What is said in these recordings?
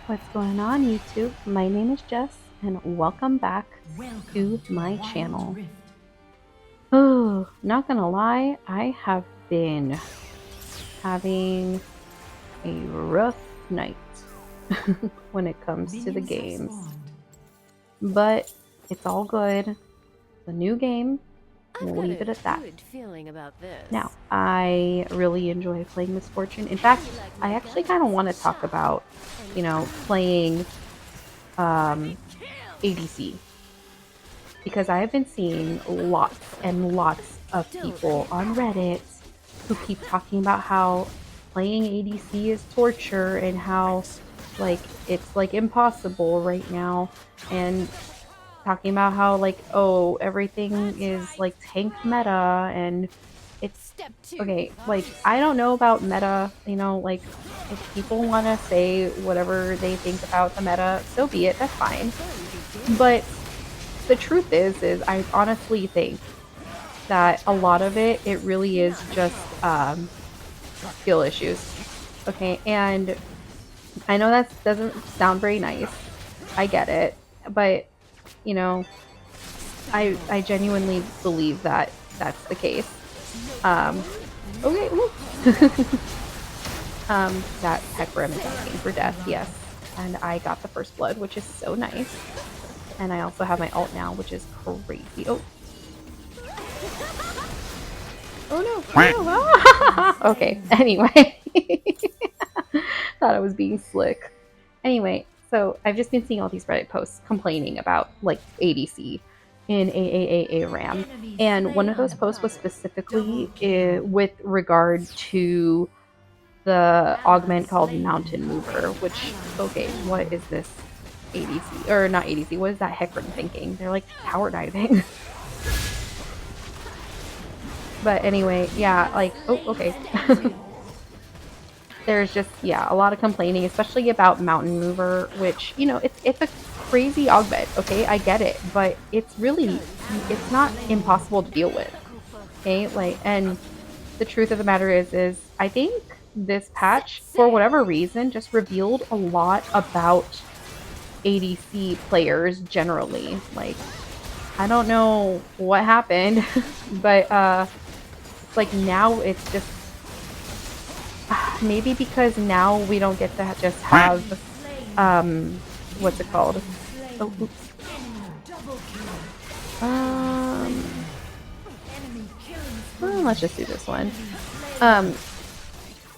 What's going on, YouTube? My name is Jess, and welcome back to my channel. Oh, not gonna lie, I have been having a rough night when it comes to the games. But it's all good. The new game, we'll leave it at that. Now, I really enjoy playing Misfortune. In fact, I actually kind of want to talk about, playing ADC. Because I have been seeing lots and lots of people on Reddit who keep talking about how playing ADC is torture and how it's impossible right now, and talking about how oh, everything is tank meta. And it's okay, I don't know about meta, if people want to say whatever they think about the meta, so be it, that's fine. But the truth is I honestly think that a lot of it really is just skill issues. Okay, and I know that doesn't sound very nice. I get it, but I genuinely believe that that's the case. Okay, that Hecarim is asking for death, yes, and I got the first blood, which is so nice. And I also have my ult now, which is crazy. Oh. Oh no. Oh, no. Okay, anyway. Thought I was being slick. Anyway, so I've just been seeing all these Reddit posts complaining about ADC in AAA ARAM. And one of those posts was specifically with regard to the augment called Mountain Mover, which, okay, what is this ADC? Or not ADC, what is that Hecarim thinking? They're like tower diving. But anyway, yeah, oh, okay. There's just, yeah, a lot of complaining, especially about Mountain Mover, which, it's a crazy augment, okay? I get it, but it's really, it's not impossible to deal with, okay? And the truth of the matter is I think this patch, for whatever reason, just revealed a lot about ADC players generally. I don't know what happened, but now it's just maybe because now we don't get to just have what's it called? Oh, oops. Well, let's just do this one.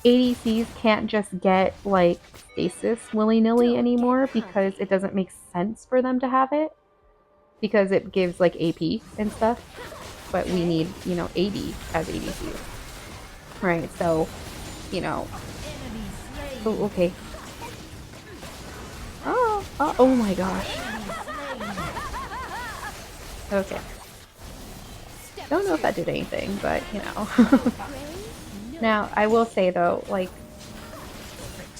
ADCs can't just get stasis willy-nilly anymore because it doesn't make sense for them to have it, because it gives AP and stuff, but we need AD as ADC, right? So oh, okay. Oh my gosh. Okay, don't know if that did anything, but now I will say though,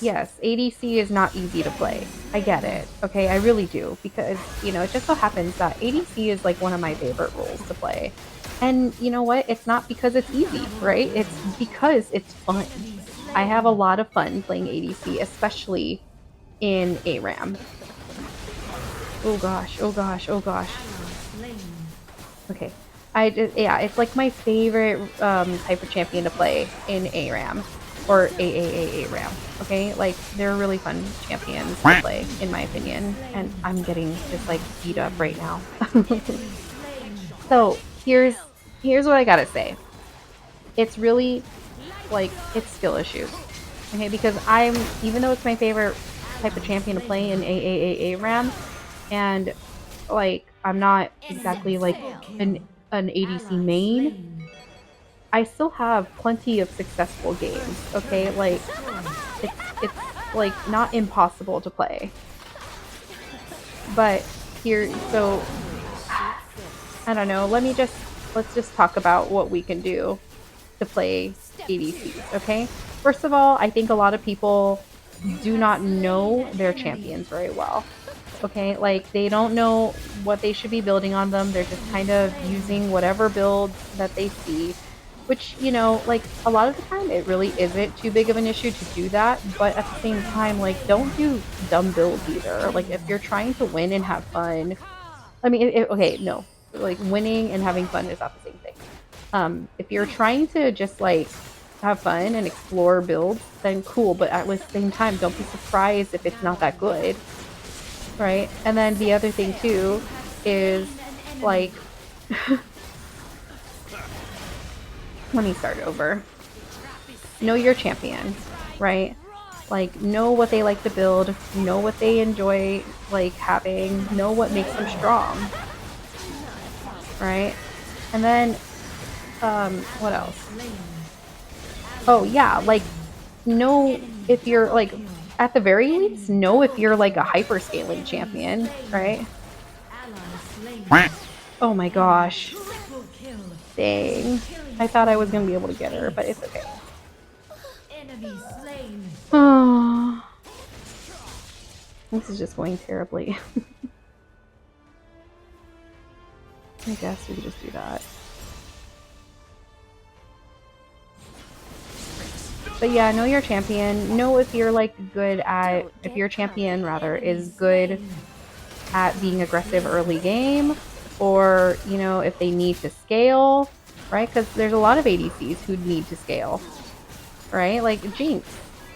yes, ADC is not easy to play. I get it. Okay, I really do, because it just so happens that ADC is one of my favorite roles to play. And you know what? It's not because it's easy, right? It's because it's fun. I have a lot of fun playing ADC, especially in ARAM. Oh gosh, oh gosh, oh gosh. Okay. Yeah, it's my favorite type of champion to play in ARAM, or AAA ARAM, okay? They're really fun champions to play, in my opinion, and I'm getting just beat up right now. So here's what I gotta say. It's really it's skill issues, okay? Because even though it's my favorite type of champion to play in AAA ARAM, and I'm not exactly an ADC main, I still have plenty of successful games, okay? It's not impossible to play. But so I don't know, let's just talk about what we can do to play ADCs, okay? First of all, I think a lot of people do not know their champions very well. Okay, they don't know what they should be building on them. They're just kind of using whatever builds that they see. which, you know, like a lot of the time it really isn't too big of an issue to do that, but at the same time, like don't do dumb builds either. Like if you're trying to win and have fun, I mean, okay, no, like winning and having fun is not the same thing. If you're trying to just like have fun and explore builds, then cool, but at the same time, don't be surprised if it's not that good, right? And then the other thing too is like, let me start over. Know your champion, right? Like, know what they like to build, know what they enjoy, like, having, know what makes them strong, right? And then, what else? Oh, yeah, like, know if you're, like, at the very least, know if you're, like, a hyper-scaling champion, right? Oh my gosh. Dang. I thought I was gonna be able to get her, but it's okay. Oh. This is just going terribly. I guess we could just do that. But yeah, know your champion. Know if you're like good at, if your champion rather is good at being aggressive early game, or, you know, if they need to scale, right? Because there's a lot of ADCs who need to scale, right? Like Jinx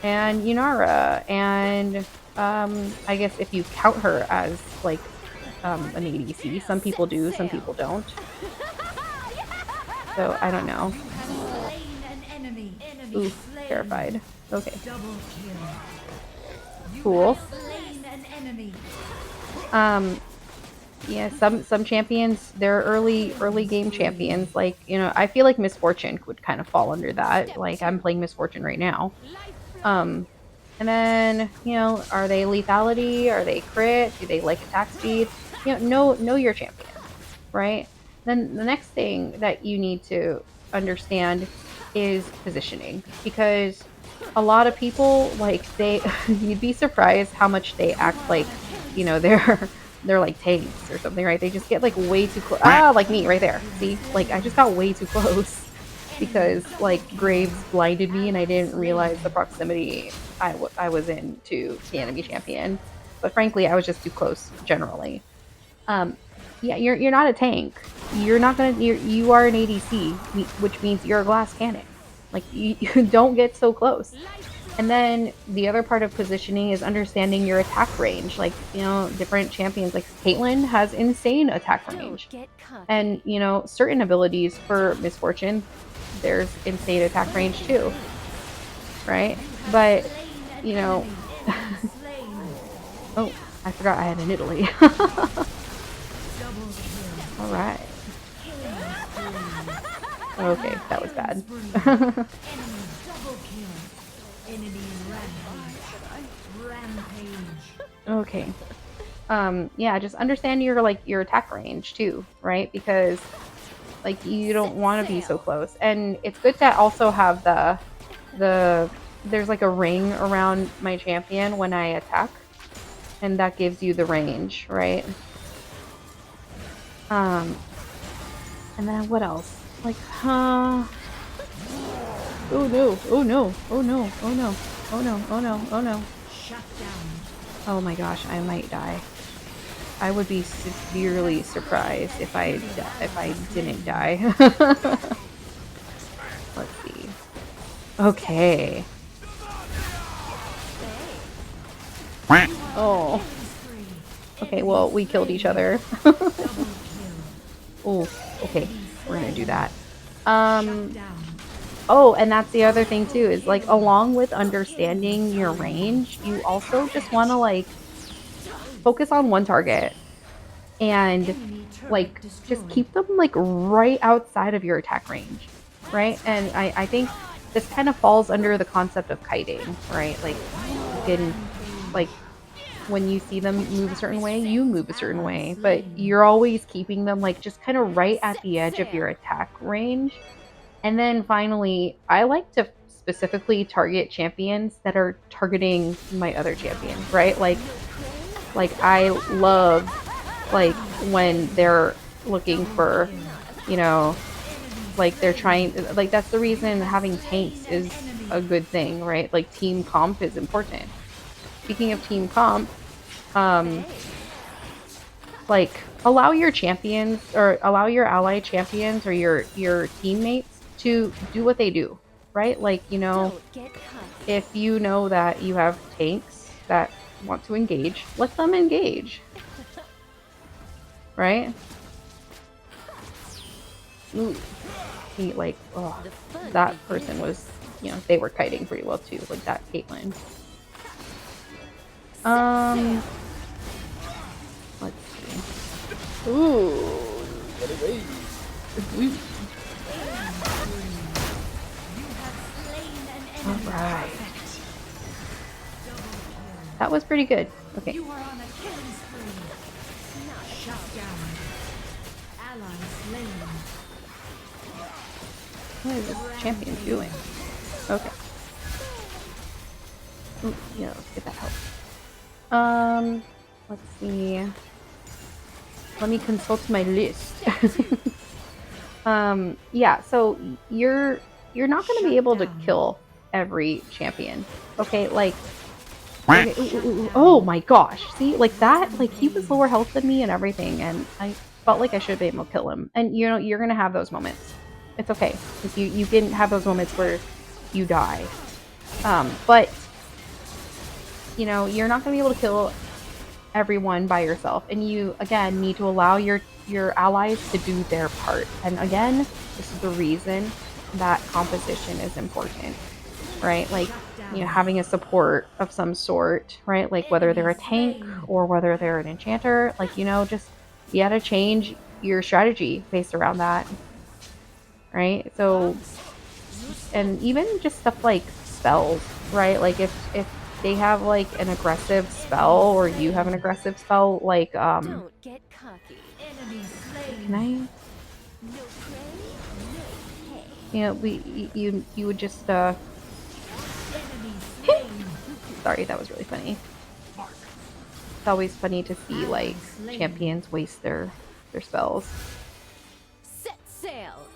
and Yunara, and I guess if you count her as like an ADC, some people do, some people don't. So I don't know. Ooh, terrified. Okay. Cool. Yeah, some champions, they're early game champions. Like, you know, I feel like Misfortune would kind of fall under that. Like, I'm playing Misfortune right now. And then, you know, are they lethality? Are they crit? Do they like attack speed? You know your champion, right? Then the next thing that you need to understand is positioning, because a lot of people, like, they you'd be surprised how much they act like, you know, they're like tanks or something, right? They just get like way too close. Ah, like me right there. See, like I just got way too close because like Graves blinded me and I didn't realize the proximity I was in to the enemy champion. But frankly, I was just too close generally. Yeah, you're not a tank. You're not gonna. You are an ADC, which means you're a glass cannon. Like you don't get so close. And then the other part of positioning is understanding your attack range. Like, you know, different champions, like Caitlyn has insane attack range. And, you know, certain abilities for Misfortune, there's insane attack range too. Right? But, you know, oh, I forgot I had an Italy. All right. Okay, that was bad. Okay. Yeah, just understand your attack range too, right? Because like you don't want to be so close. And it's good to also have there's like a ring around my champion when I attack, and that gives you the range, right? And then what else? Like, oh no, oh no, oh no, oh no, oh no, oh no, oh no. Shut down. Oh my gosh, I might die. I would be severely surprised if I didn't die. Let's see. Okay. Oh. Okay, well, we killed each other. Oh, okay. We're gonna do that. Oh, and that's the other thing too, is like along with understanding your range, you also just want to like focus on one target and like just keep them like right outside of your attack range, right? And I think this kind of falls under the concept of kiting, right? Like you can, like, when you see them move a certain way, you move a certain way, but you're always keeping them like just kind of right at the edge of your attack range. And then finally, I like to specifically target champions that are targeting my other champions, right? Like I love like when they're looking for, you know, Like they're trying, like that's the reason having tanks is a good thing, right? Like team comp is important. Speaking of team comp, like allow your champions or allow your ally champions or your teammates to do what they do, right? Like, you know, if you know that you have tanks that want to engage, let them engage, right? Ooh, like, oh, that person was, you know, they were kiting pretty well too, like that Caitlyn. Let's see. Ooh, get away. Ooh. All right. That was pretty good. Okay. You are on a killing spree. Shut down. Ally slain. What is this champion doing? Okay. Ooh, yeah, let's get that help. Let's see. Let me consult my list. Yeah, so you're not going to be able to kill every champion. Okay, like okay, ooh, oh my gosh. See, like that, like he was lower health than me and everything, and I felt like I should have been able to kill him. And you know, you're going to have those moments. It's okay. Because you can have those moments where you die. But you know, you're not going to be able to kill everyone by yourself, and you again need to allow your allies to do their part. And again, this is the reason that composition is important, right? Like, you know, having a support of some sort, right? Like whether they're a tank or whether they're an enchanter, like, you know, just you gotta change your strategy based around that, right? So, and even just stuff like spells, right? Like if they have like an aggressive spell or you have an aggressive spell, like don't get cocky. Can I? No prey, no pay. You know, you would just sorry, that was really funny. It's always funny to see like champions waste their spells. Set sail.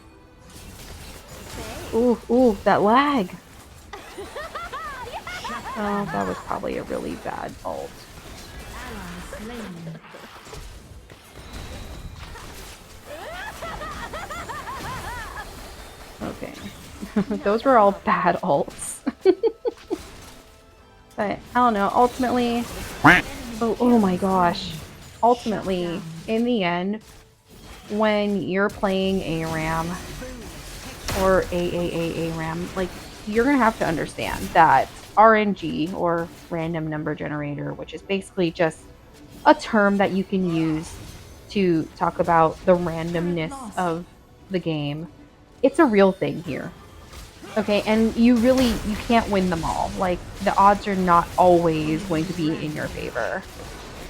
Ooh, that lag. Oh, that was probably a really bad ult. Okay. Those were all bad ults. But, I don't know, ultimately... Oh my gosh. Ultimately, in the end, when you're playing ARAM, or AAA ARAM, like, you're gonna have to understand that RNG, or random number generator, which is basically just a term that you can use to talk about the randomness of the game. It's a real thing here. Okay, and you can't win them all. Like, the odds are not always going to be in your favor.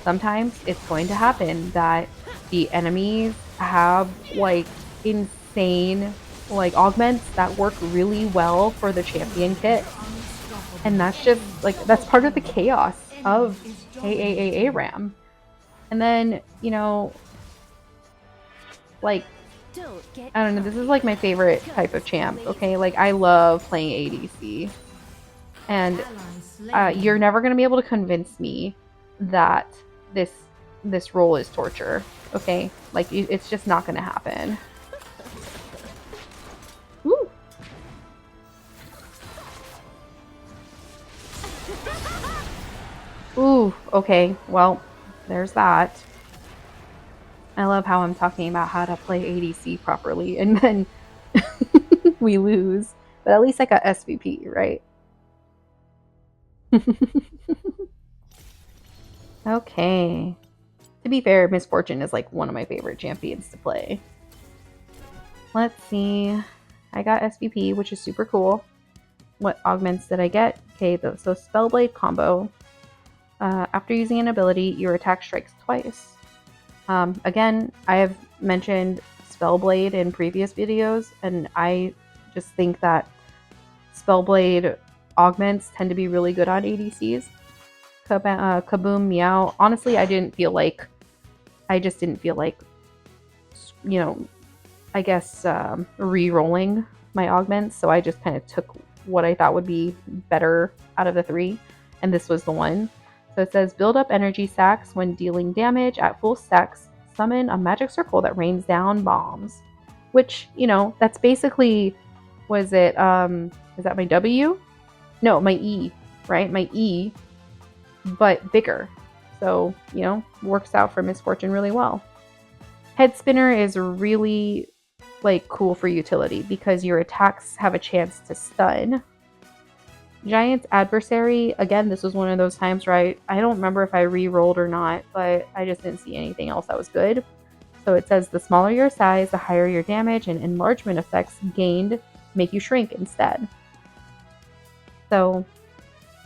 Sometimes it's going to happen that the enemies have, like, insane, like, augments that work really well for the champion kit. And that's just, like, that's part of the chaos of AAA ARAM. And then, you know, like, I don't know, this is like my favorite type of champ, okay? Like, I love playing ADC. And you're never going to be able to convince me that this role is torture, okay? Like, it's just not going to happen. Woo! Ooh, okay, well, there's that. I love how I'm talking about how to play ADC properly, and then we lose. But at least I got SVP, right? Okay. To be fair, Miss Fortune is like one of my favorite champions to play. Let's see. I got SVP, which is super cool. What augments did I get? Okay, so Spellblade combo. After using an ability, your attack strikes twice. Again, I have mentioned Spellblade in previous videos, and I just think that Spellblade augments tend to be really good on ADCs. Kaboom, meow. Honestly, I just didn't feel like, you know, I guess, re-rolling my augments. So I just kind of took what I thought would be better out of the three, and this was the one. So it says build up energy stacks when dealing damage at full stacks. Summon a magic circle that rains down bombs, which, you know, that's basically, was it, is that my W? No, my E, right? My E, but bigger. So, you know, works out for Miss Fortune really well. Head spinner is really like cool for utility because your attacks have a chance to stun. Giant's adversary, again, this was one of those times where I don't remember if I re-rolled or not, but I just didn't see anything else that was good. So it says the smaller your size, the higher your damage, and enlargement effects gained make you shrink instead. So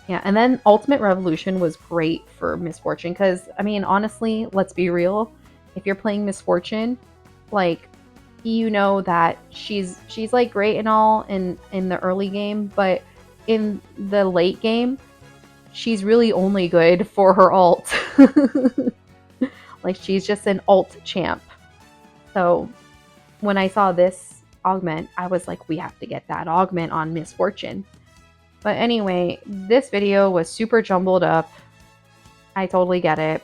yeah, and then Ultimate Revolution was great for Miss Fortune because, I mean, honestly, let's be real. If you're playing Miss Fortune, like, you know that she's like great and all in the early game, but in the late game, she's really only good for her ult. Like, she's just an ult champ. So when I saw this augment, I was like, we have to get that augment on Miss Fortune. But anyway, this video was super jumbled up. I totally get it.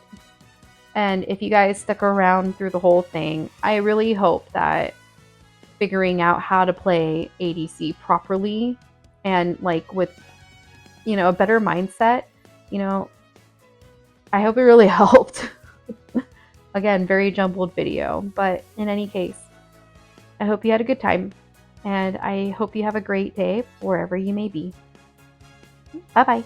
And if you guys stuck around through the whole thing, I really hope that figuring out how to play ADC properly and like with, you know, a better mindset, you know, I hope it really helped. Again, very jumbled video, but in any case, I hope you had a good time, and I hope you have a great day wherever you may be. Bye-bye.